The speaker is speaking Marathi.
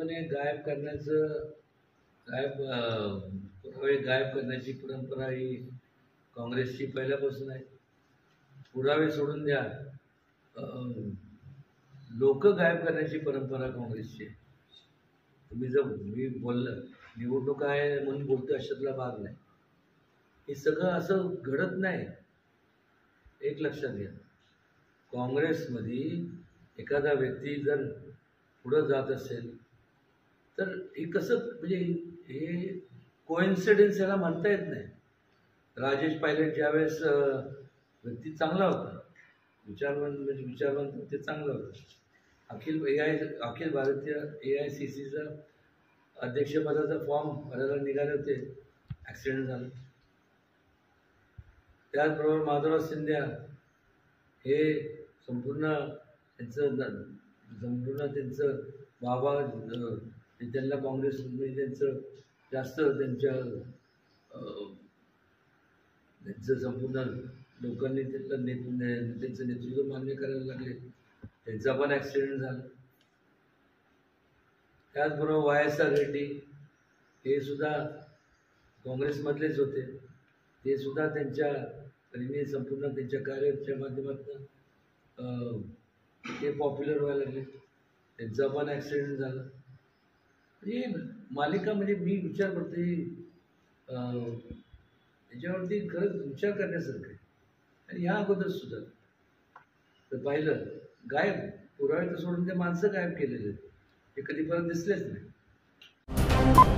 निश्चितपणे पुरावे गायब करण्याची परंपरा ही काँग्रेसची पहिल्यापासून आहे. पुरावे सोडून द्या, लोक गायब करण्याची परंपरा काँग्रेसची आहे. तुम्ही जर मी बोललं निवडणूक आहे म्हणून बोलतो अशातला भाग नाही. हे सगळं असं घडत नाही. एक लक्षात घ्या, काँग्रेसमध्ये एखादा व्यक्ती जर पुढं जात असेल तर हे कसं, म्हणजे हे कोइन्सिडन्स याला म्हणता येत नाही. राजेश पायलट ज्यावेळेस व्यक्ती चांगला होता, विचारवंत ते चांगलं होतं. अखिल भारतीय AICCचा अध्यक्षपदाचा फॉर्म भरायला निघाले होते, ॲक्सिडेंट झाला. त्याचबरोबर माधवराव सिंधिया हे संपूर्ण त्यांचं बाबा त्यांना काँग्रेसमध्ये त्यांचं जास्त त्यांचं संपूर्ण लोकांनी त्यांचं नेतृत्व मान्य करायला लागले. त्यांचा पण ॲक्सिडेंट झाला. त्याचबरोबर YSR रेड्डी हे सुद्धा काँग्रेसमधलेच होते. ते सुद्धा त्यांच्या परीने संपूर्ण त्यांच्या कार्याच्या माध्यमातून ते पॉप्युलर व्हायला लागले. त्यांचा पण ॲक्सिडेंट झाला. म्हणजे मालिका, म्हणजे मी विचार करते त्याच्यावरती खरंच विचार करण्यासारखं आहे. आणि ह्या अगोदर सुद्धा तर पाहिलं, गायब पुरावे तर सोडून ते माणसं गायब केलेले, ते कधी परत दिसलेच नाही.